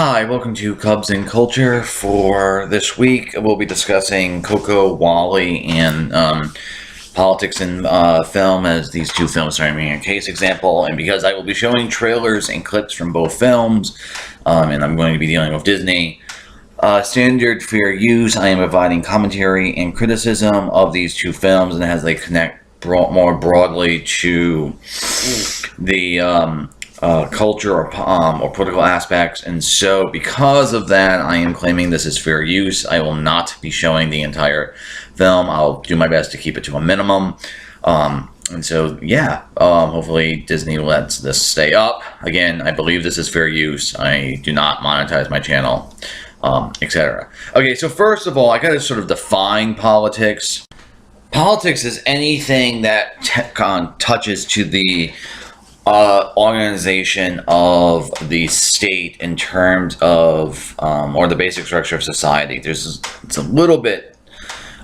Hi, welcome to Cubs and Culture. For this week, we'll be discussing Coco, Wally, and politics in film, as these two films are being a case example. And because I will be showing trailers and clips from both films, and I'm going to be dealing with Disney, standard fair use, I am providing commentary and criticism of these two films, and as they connect more broadly to the culture or political aspects. And so because of that, I am claiming this is fair use. I will not be showing the entire film. I'll do my best to keep it to a minimum. And so, yeah, hopefully Disney lets this stay up. Again, I believe this is fair use. I do not monetize my channel, etc. Okay, so first of all, I gotta sort of define politics. Politics is anything that touches to the organization of the state in terms of, or the basic structure of society. It's a little bit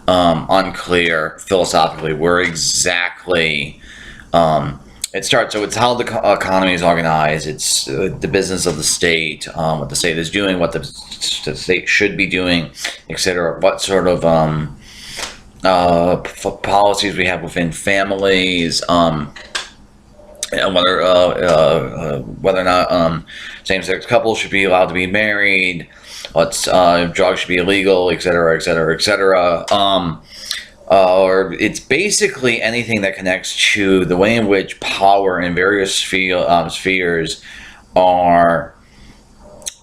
unclear philosophically where exactly it starts. So it's how the economy is organized. It's the business of the state, what the state is doing, what the state should be doing, etc. What sort of policies we have within families, whether or not same-sex couples should be allowed to be married, drugs should be illegal, etc., etc., etc. Or it's basically anything that connects to the way in which power in various spheres are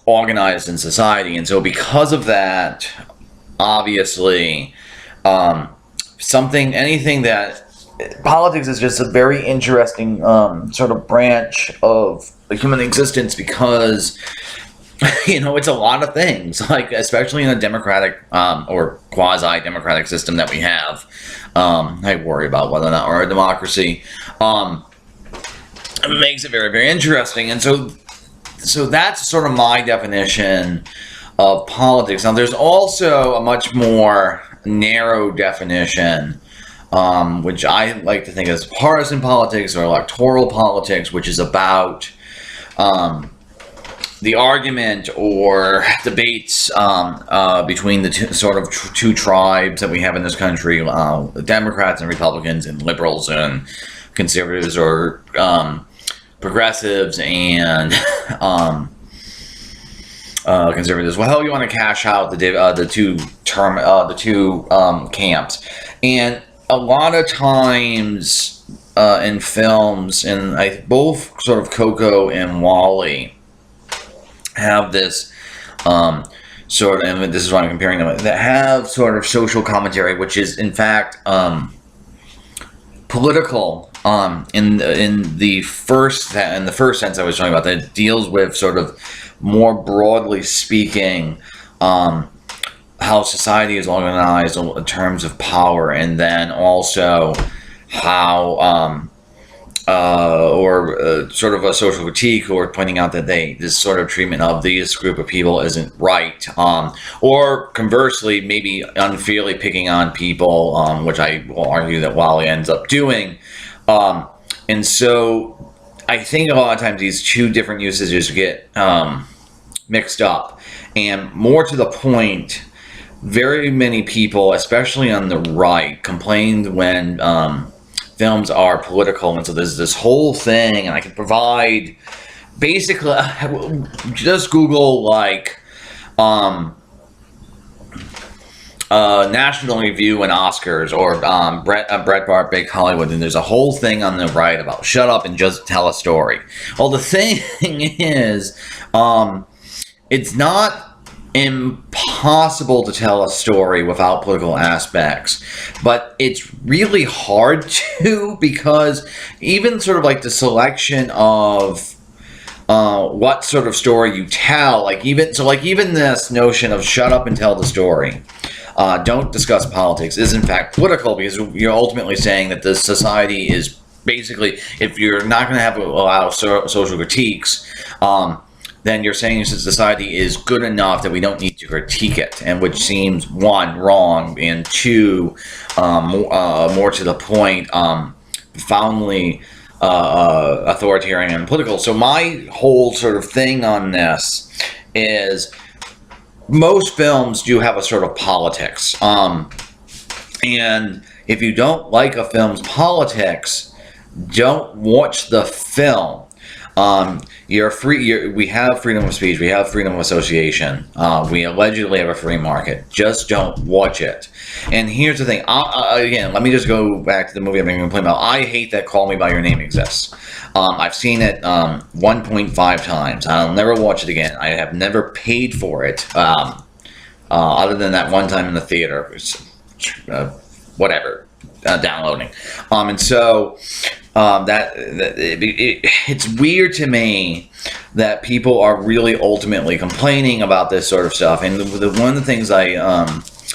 organized in society. And so because of that, obviously, anything that politics is just a very interesting sort of branch of the human existence, because it's a lot of things, like especially in a democratic or quasi-democratic system that we have. I worry about whether or not we're a democracy. It makes it very, very interesting. And so that's sort of my definition of politics. Now there's also a much more narrow definition, which I like to think as partisan politics or electoral politics, which is about the argument or debates between the two tribes that we have in this country, Democrats and Republicans, and liberals and conservatives, or progressives and conservatives. Well, how you want to cash out the two camps. And a lot of times in films, and both sort of Coco and Wally have this sort of, and this is why I'm comparing them, that have sort of social commentary, which is in fact political in the first sense I was talking about, that it deals with sort of more broadly speaking how society is organized in terms of power, and then also how sort of a social critique, or pointing out that this sort of treatment of this group of people isn't right, or conversely maybe unfairly picking on people, which I will argue that Wally ends up doing. And so I think a lot of times these two different usages get mixed up. And more to the point, very many people, especially on the right, complained when films are political. And so there's this whole thing, and I can provide basically, just Google like National Review and Oscars, or Breitbart Big Hollywood, and there's a whole thing on the right about shut up and just tell a story. Well, the thing is, it's not impossible to tell a story without political aspects, but it's really hard to, because even sort of like the selection of what sort of story you tell, even this notion of shut up and tell the story, don't discuss politics, is in fact political, because you're ultimately saying that the society is basically, if you're not going to allow social critiques, then you're saying society is good enough that we don't need to critique it, and which seems, one, wrong, and two, more to the point, profoundly authoritarian and political. So my whole sort of thing on this is most films do have a sort of politics. And if you don't like a film's politics, don't watch the film. You're free. We have freedom of speech. We have freedom of association. We allegedly have a free market. Just don't watch it. And here's the thing. Again, let me just go back to the movie I've been complaining about. I hate that "Call Me by Your Name" exists. I've seen it 1.5 times. I'll never watch it again. I have never paid for it, other than that one time in the theater. Whatever, downloading. And so it's weird to me that people are really ultimately complaining about this sort of stuff. And one of the things I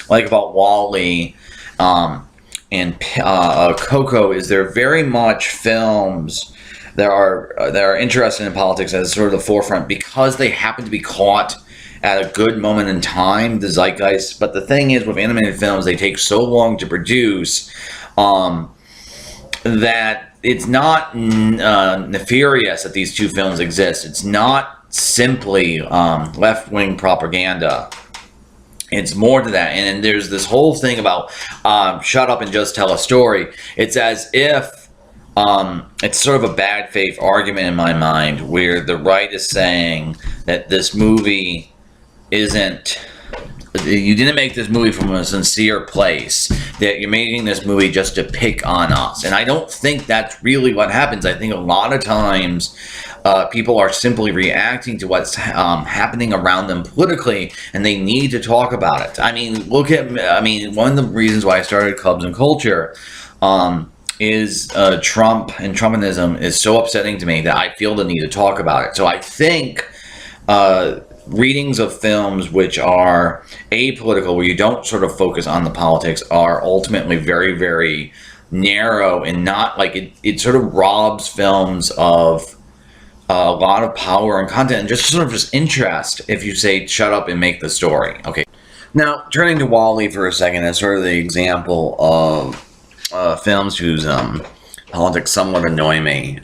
like about WALL-E and Coco is they're very much films that are interested in politics as sort of the forefront because they happen to be caught at a good moment in time, the zeitgeist. But the thing is, with animated films, they take so long to produce that it's not nefarious that these two films exist. It's not simply left-wing propaganda. It's more to that. And there's this whole thing about shut up and just tell a story. It's as if it's sort of a bad faith argument in my mind where the right is saying that this movie you didn't make this movie from a sincere place, that you're making this movie just to pick on us. And I don't think that's really what happens. I think a lot of times people are simply reacting to what's happening around them politically, and they need to talk about it. I mean, one of the reasons why I started Clubs and Culture is Trump and Trumpism is so upsetting to me that I feel the need to talk about it. So I think readings of films which are apolitical, where you don't sort of focus on the politics, are ultimately very, very narrow and not like it sort of robs films of a lot of power and content and just sort of just interest if you say shut up and make the story. Okay, now turning to WALL-E for a second as sort of the example of films whose politics somewhat annoy me.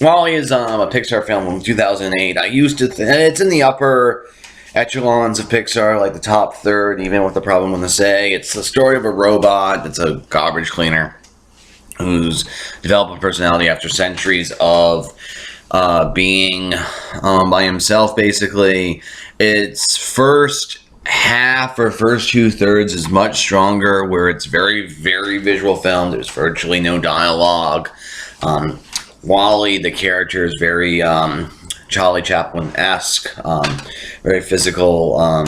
WALL-E is a Pixar film from 2008. I used to it's in the upper echelons of Pixar, like the top third, even with the problem when they say. It's the story of a robot that's a garbage cleaner who's developed a personality after centuries of being by himself, basically. Its first half or first 2/3 is much stronger, where it's very, very visual film. There's virtually no dialogue. WALL-E, the character, is very Charlie Chaplin-esque, very physical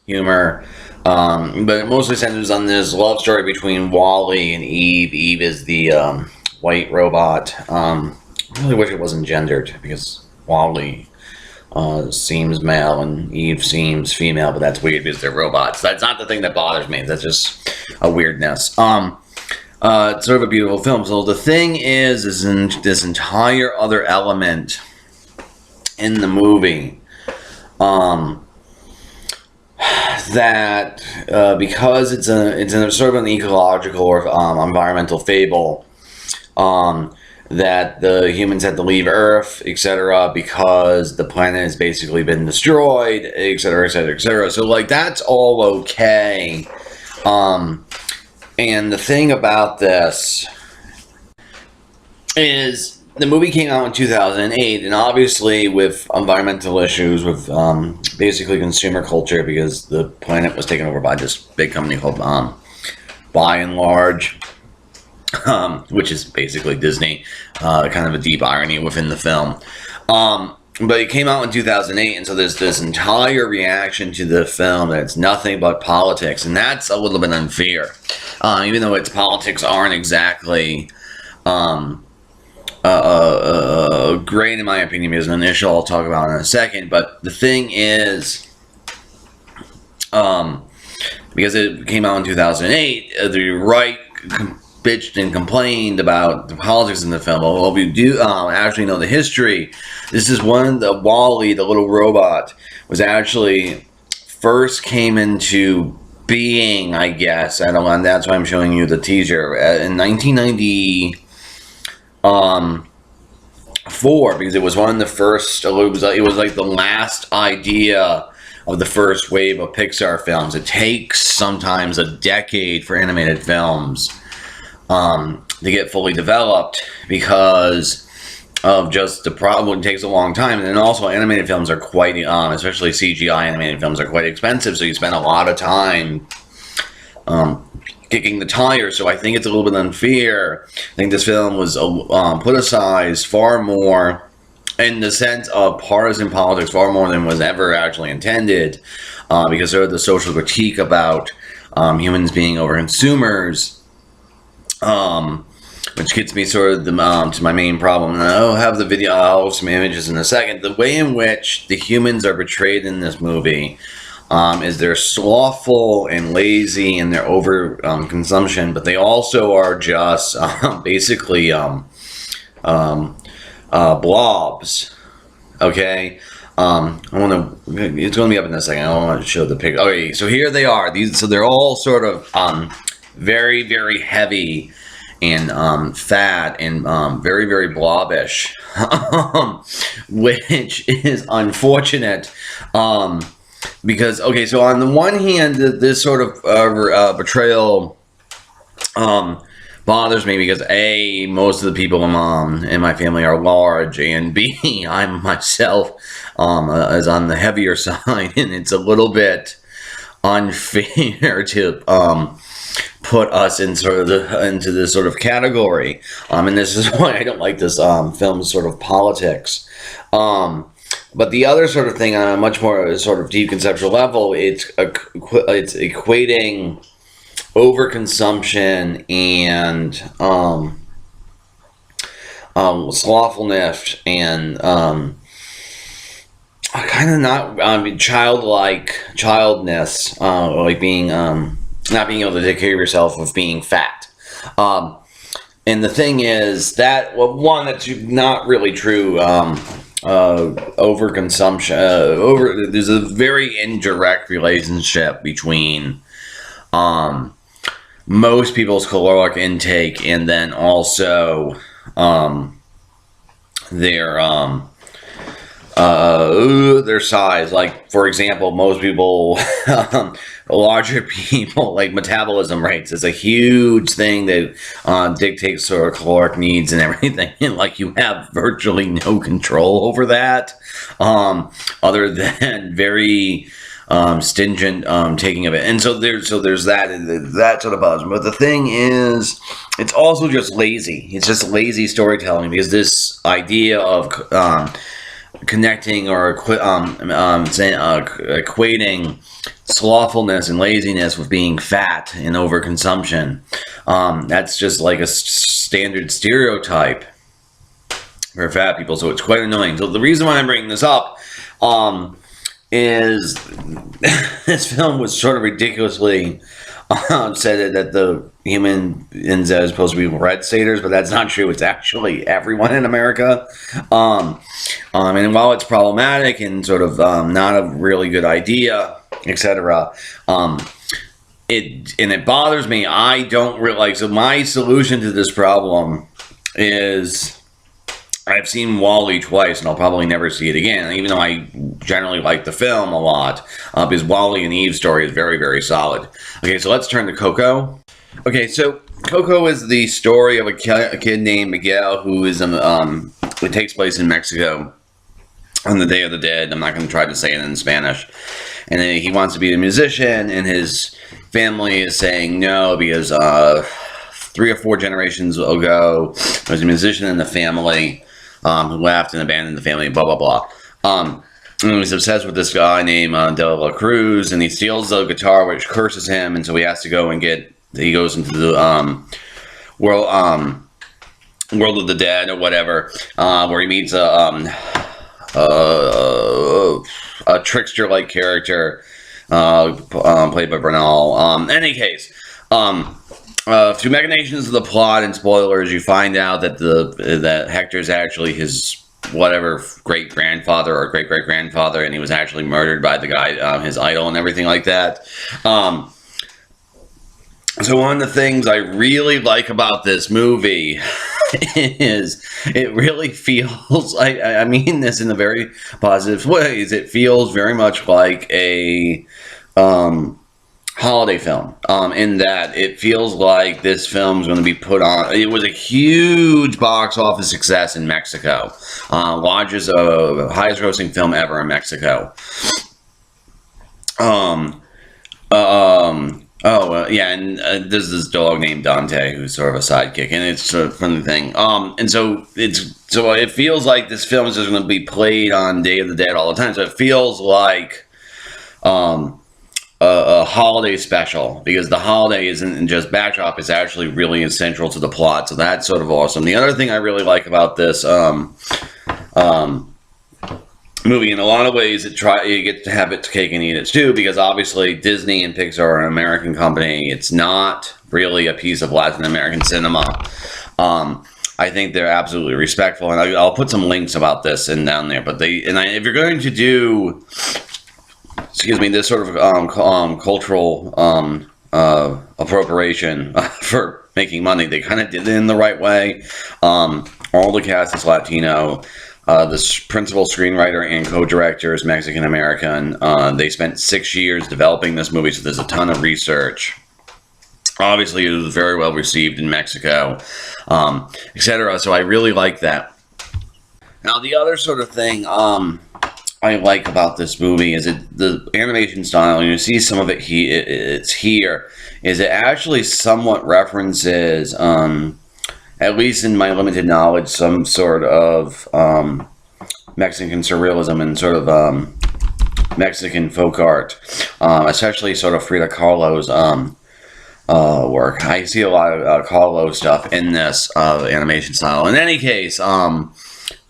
humor, but it mostly centers on this love story between WALL-E and Eve. Eve is the white robot. I really wish it wasn't gendered, because WALL-E seems male and Eve seems female, but that's weird because they're robots. That's not the thing that bothers me. That's just a weirdness. It's sort of a beautiful film. So the thing is in this entire other element in the movie, that because it's a sort of an ecological or environmental fable, that the humans had to leave Earth, etc., because the planet has basically been destroyed, etc., etc., etc. So like that's all okay. And the thing about this is the movie came out in 2008, and obviously with environmental issues, with basically consumer culture, because the planet was taken over by this big company called By and Large, which is basically Disney, kind of a deep irony within the film. But it came out in 2008, and so there's this entire reaction to the film that it's nothing but politics, and that's a little bit unfair. Even though its politics aren't exactly great in my opinion, because an issue I'll talk about in a second. But the thing is, because it came out in 2008, the right bitched and complained about the politics in the film. Well, we do actually know the history. This is when the WALL-E, the little robot, was actually first came into being, I guess. I don't know, and that's why I'm showing you the teaser. In 1990, for, because it was one of the first, it was like the last idea of the first wave of Pixar films. It takes sometimes a decade for animated films to get fully developed because of just the problem. It takes a long time, and then also animated films are quite, especially CGI animated films, are quite expensive, so you spend a lot of time kicking the tires. So I think it's a little bit unfair. I think this film was politicized far more in the sense of partisan politics, far more than was ever actually intended, because there was the social critique about humans being over consumers, which gets me sort of to my main problem. And I'll have the video, I'll have some images in a second. The way in which the humans are portrayed in this movie is they're slothful and lazy and they're over consumption, but they also are just basically blobs. Okay, I want to. It's going to be up in a second. I don't want to show the picture. Okay, so here they are. So they're all sort of very, very heavy and fat and very, very blobbish, which is unfortunate. Because, okay, so on the one hand, this sort of portrayal bothers me because A, most of the people in my family are large, and B, I myself is on the heavier side, and it's a little bit unfair to put us in into this sort of category, and this is why I don't like this film's sort of politics. But the other sort of thing on a much more sort of deep conceptual level, it's equating overconsumption and slothfulness and kind of not childness, like being not being able to take care of yourself, of being fat. And the thing is that, well, one, that's not really true. Overconsumption. There's a very indirect relationship between most people's caloric intake and then also their size. Like, for example, most people, larger people, like metabolism rates is a huge thing that dictates sort of caloric needs and everything. And like, you have virtually no control over that, other than very stingent taking of it. And so there's that sort of buzz. But the thing is, it's also just lazy. It's just lazy storytelling, because this idea of connecting or equating slothfulness and laziness with being fat and overconsumption, that's just like a standard stereotype for fat people. So it's quite annoying. So the reason why I'm bringing this up is this film was sort of ridiculously said that the humans are supposed to be red staters, but that's not true. It's actually everyone in America. And while it's problematic and sort of not a really good idea, etc., it bothers me. I don't really like. So my solution to this problem is, I've seen WALL-E twice, and I'll probably never see it again, even though I generally like the film a lot, because WALL-E and Eve's story is very, very solid. Okay, so let's turn to Coco. Okay, so Coco is the story of a kid named Miguel who is, it takes place in Mexico on the Day of the Dead. I'm not going to try to say it in Spanish. And then he wants to be a musician, and his family is saying no, because 3 or 4 generations ago, there was a musician in the family who left and abandoned the family, blah, blah, blah. And he's obsessed with this guy named De La Cruz, and he steals the guitar, which curses him, and so he has to go and he goes into the world of the dead or whatever, where he meets a trickster-like character played by Bernal. In any case, through machinations of the plot and spoilers, you find out that that Hector's actually his whatever great-grandfather or great-great-grandfather, and he was actually murdered by the guy, his idol, and everything like that. So one of the things I really like about this movie is it really feels like, I mean this in a very positive ways, it feels very much like a holiday film, in that it feels like this film is going to be put on. It was a huge box office success in Mexico, largest, highest grossing film ever in Mexico. Yeah, and there's this dog named Dante who's sort of a sidekick, and it's sort of a funny thing. And so it feels like this film is just going to be played on Day of the Dead all the time. So it feels like a holiday special, because the holiday isn't just backdrop; it's actually really essential to the plot. So that's sort of awesome. The other thing I really like about this movie, in a lot of ways, you get to have its cake and eat it too, because obviously Disney and Pixar are an American company. It's not really a piece of Latin American cinema. I think they're absolutely respectful, and I'll put some links about this down there. But if you're going to do, this sort of cultural appropriation for making money, they kind of did it in the right way. All the cast is Latino. The principal screenwriter and co-director is Mexican-American. They spent 6 years developing this movie, so there's a ton of research. Obviously, it was very well received in Mexico, etc. So I really like that. Now, the other sort of thing I like about this movie is the animation style, and you see some of it here, is it actually somewhat references, at least in my limited knowledge, some sort of Mexican surrealism and sort of Mexican folk art, especially sort of Frida Kahlo's work. I see a lot of Kahlo stuff in this animation style. In any case,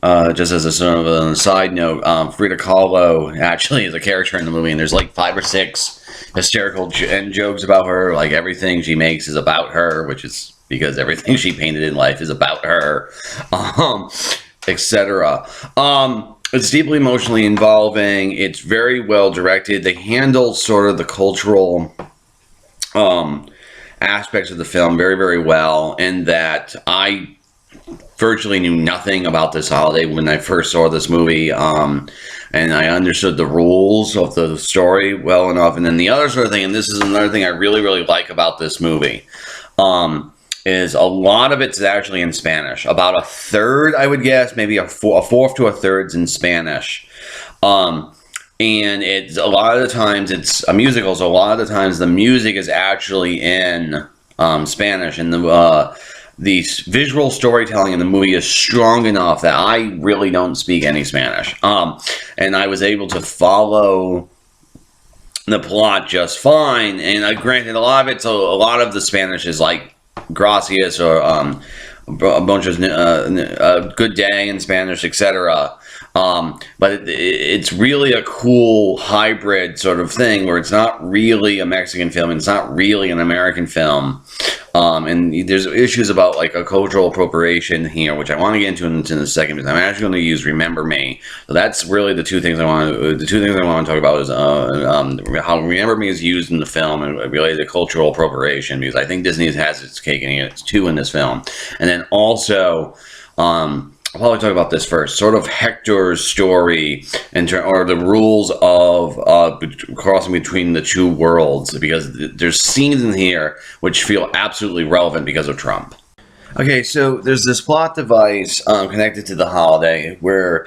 just as a sort of a side note, Frida Kahlo actually is a character in the movie, and there's like 5 or 6 hysterical jokes about her. Like, everything she makes is about her, which is because everything she painted in life is about her, etc. It's deeply emotionally involving. It's very well directed. They handle sort of the cultural aspects of the film very, very well, in that I virtually knew nothing about this holiday when I first saw this movie, and I understood the rules of the story well enough. And then the other sort of thing, and this is another thing I really, really like about this movie, is a lot of it's actually in Spanish. About a third, I would guess, maybe a fourth to a third's in Spanish. And it's a lot of the times it's a musical, so a lot of the times the music is actually in Spanish, and the visual storytelling in the movie is strong enough that I really don't speak any Spanish, and I was able to follow the plot just fine. And granted, a lot of the Spanish is like gracias, or a bunch of good day in Spanish, etc. But it's really a cool hybrid sort of thing, where it's not really a Mexican film and it's not really an American film. And there's issues about like a cultural appropriation here, which I want to get into in a second, because I'm actually going to use "Remember Me." So that's really the two things I want to talk about, is how "Remember Me" is used in the film and related to cultural appropriation, because I think Disney has its cake and it's too in this film. And then also, I'll probably talk about this first, sort of Hector's story, or the rules of crossing between the two worlds, because there's scenes in here which feel absolutely relevant because of Trump. Okay, so there's this plot device connected to the holiday, where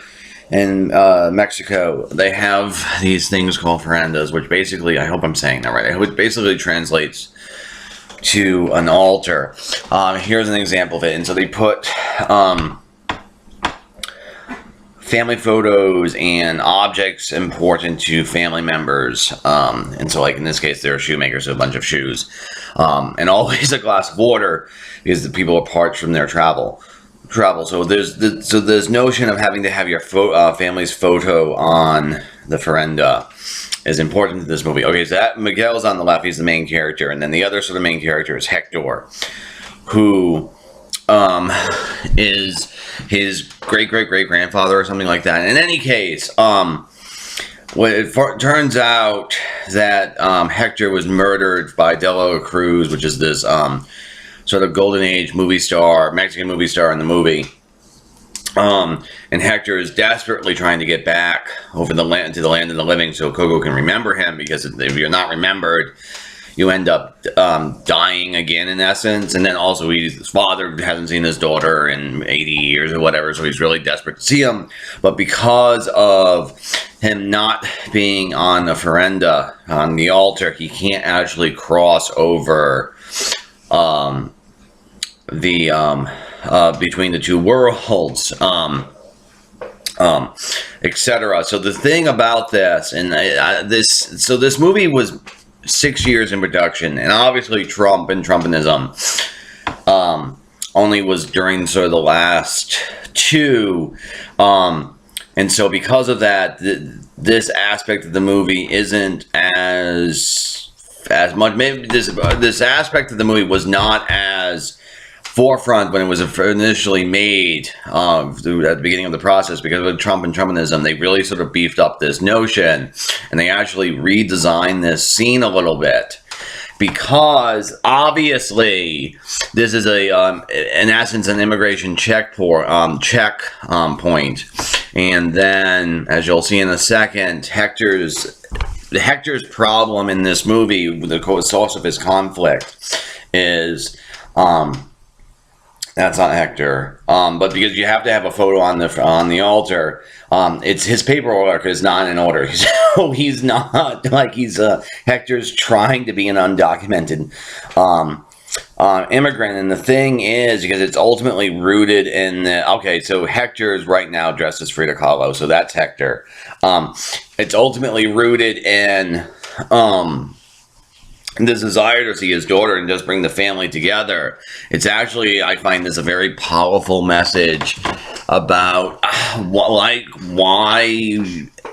in Mexico they have these things called ofrendas, which basically, I hope I'm saying that right, it basically translates to an altar. Here's an example of it. And so they put family photos and objects important to family members, and so, like in this case, they're a shoemaker, so a bunch of shoes, and always a glass of water, because the people are parched from their travel. So there's notion of having to have your family's photo on the ofrenda is important to this movie. Okay, so that Miguel's on the left; he's the main character, and then the other sort of main character is Hector, who is his great-great-great-grandfather or something like that. In any case, well, turns out that Hector was murdered by Dela Cruz, which is this sort of golden age movie star, Mexican movie star in the movie. And Hector is desperately trying to get back over the land to the land of the living so Coco can remember him, because if you're not remembered, you end up dying again, in essence. And then also his father hasn't seen his daughter in 80 years or whatever, so he's really desperate to see him. But because of him not being on the veranda, on the altar, he can't actually cross over between the two worlds, etc. So the thing about this, and this movie was 6 years in production, and obviously Trump and Trumpism only was during sort of the last two, and so because of that, this aspect of the movie isn't as much. Maybe this aspect of the movie was not as forefront when it was initially made at the beginning of the process, because with Trump and Trumpism, they really sort of beefed up this notion, and they actually redesigned this scene a little bit, because obviously this is in essence an immigration checkpoint, and then, as you'll see in a second, Hector's problem in this movie, the source of his conflict, is that's not Hector, but because you have to have a photo on the altar, it's his paperwork is not in order, so he's not like Hector's trying to be an undocumented immigrant. And the thing is, because it's ultimately rooted in so Hector is right now dressed as Frida Kahlo, so that's Hector. It's ultimately rooted in this desire to see his daughter and just bring the family together. It's actually, I find this a very powerful message about why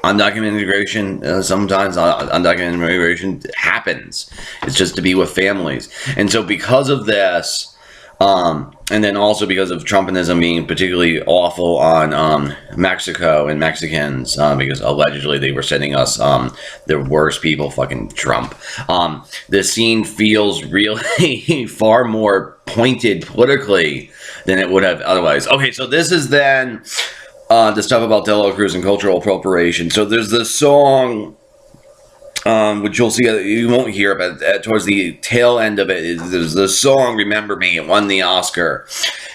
undocumented immigration, sometimes undocumented immigration happens. It's just to be with families. And so because of this, and then also because of Trumpism being particularly awful on Mexico and Mexicans, because allegedly they were sending us the worst people, fucking Trump. This scene feels really far more pointed politically than it would have otherwise. Okay, so this is then the stuff about Dela Cruz and cultural appropriation. So there's this song, which you'll see, you won't hear, but towards the tail end of it, there's the song "Remember Me." It won the Oscar,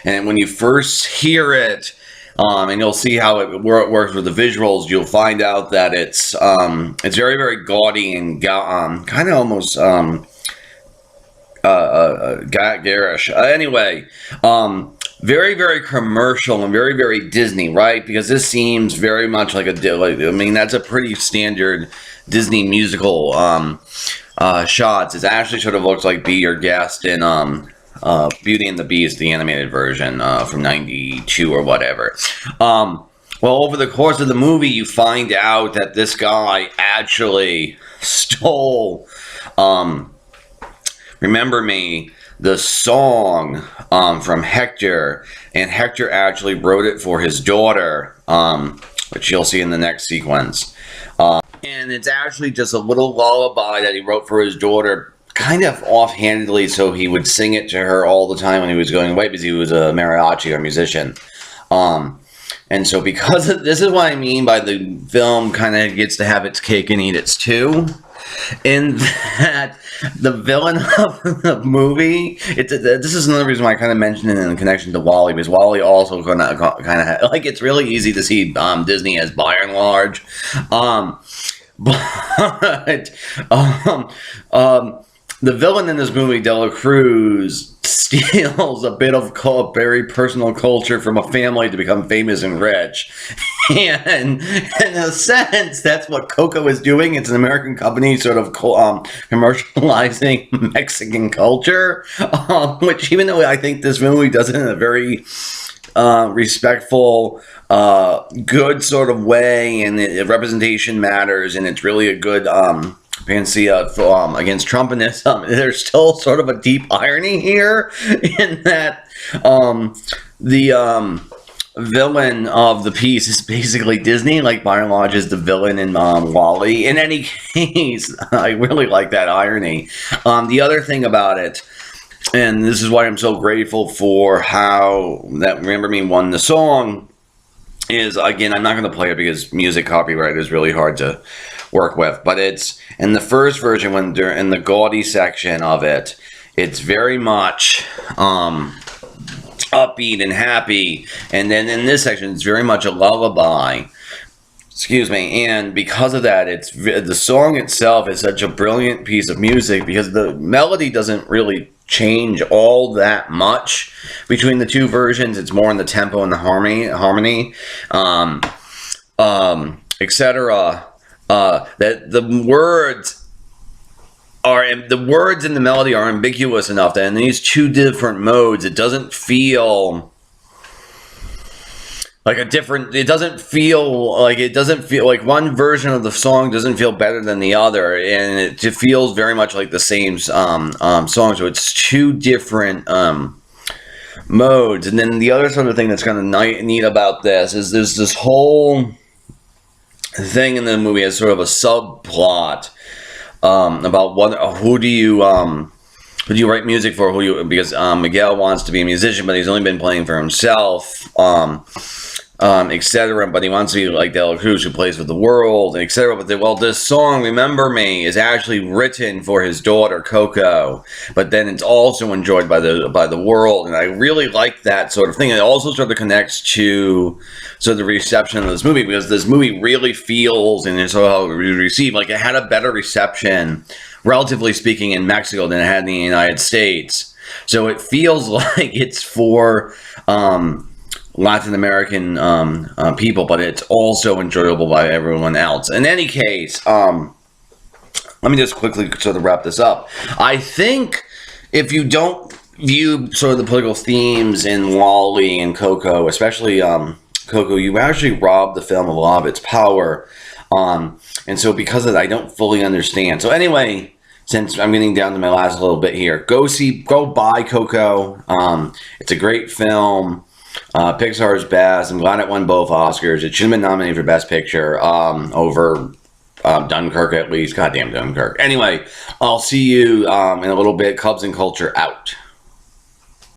and when you first hear it, and you'll see how it works with the visuals, you'll find out that it's very, very gaudy and kind of almost garish. Anyway, very, very commercial and very, very Disney, right? Because this seems very much like that's a pretty standard Disney musical shots. It actually sort of looks like Be Your Guest in Beauty and the Beast, the animated version from '92 or whatever. Well, over the course of the movie, you find out that this guy actually stole "Remember Me," the song from Hector, and Hector actually wrote it for his daughter, which you'll see in the next sequence. And it's actually just a little lullaby that he wrote for his daughter, kind of offhandedly, so he would sing it to her all the time when he was going away, because he was a mariachi or musician. And so because this is what I mean by the film kind of gets to have its cake and eat its too, in that the villain of the movie, this is another reason why I kind of mentioned it in connection to WALL-E, because WALL-E also kind of like, it's really easy to see Disney as by and large, but the villain in this movie, Dela Cruz, steals a bit of very personal culture from a family to become famous and rich. And in a sense, that's what Coco is doing. It's an American company sort of commercializing Mexican culture, which, even though I think this movie does it in a very respectful, good sort of way, and representation matters, and it's really a good panacea against Trumpism. There's still sort of a deep irony here in that villain of the piece is basically Disney. Like, by and large, is the villain in Wall-E. In any case, I really like that irony. The other thing about it, and this is why I'm so grateful for how that Remember Me won the song, is, again, I'm not going to play it because music copyright is really hard to work with, but it's in the first version, when they're in the gaudy section of it, it's very much upbeat and happy, and then in this section it's very much a lullaby, excuse me, and because of that, it's the song itself is such a brilliant piece of music because the melody doesn't really change all that much between the two versions. It's more in the tempo and the harmony, etc. That the words in the melody are ambiguous enough that in these two different modes, it doesn't feel like it doesn't feel like one version of the song doesn't feel better than the other, and it feels very much like the same song. So it's two different modes. And then the other sort of thing that's kind of neat about this is there's this whole thing in the movie as sort of a subplot about who do you write music for? Because Miguel wants to be a musician, but he's only been playing for himself, etc. But he wants to be like De La Cruz, who plays with the world, etc. But this song "Remember Me" is actually written for his daughter Coco, but then it's also enjoyed by the world, and I really like that sort of thing. It also sort of connects to the reception of this movie, because this movie really feels, and it's how it was received, like it had a better reception, relatively speaking, in Mexico than it had in the United States. So it feels like it's for Latin American people, but it's also enjoyable by everyone else. In any case, let me just quickly sort of wrap this up. I think if you don't view sort of the political themes in Wall-E and Coco, especially Coco, you actually rob the film of a lot of its power. And so because of that, I don't fully understand. So anyway, since I'm getting down to my last little bit here, go buy Coco. It's a great film. Pixar's best. I'm glad it won both Oscars. It should have been nominated for Best Picture over Dunkirk, at least. Goddamn Dunkirk. Anyway, I'll see you in a little bit. Cubs and Culture out.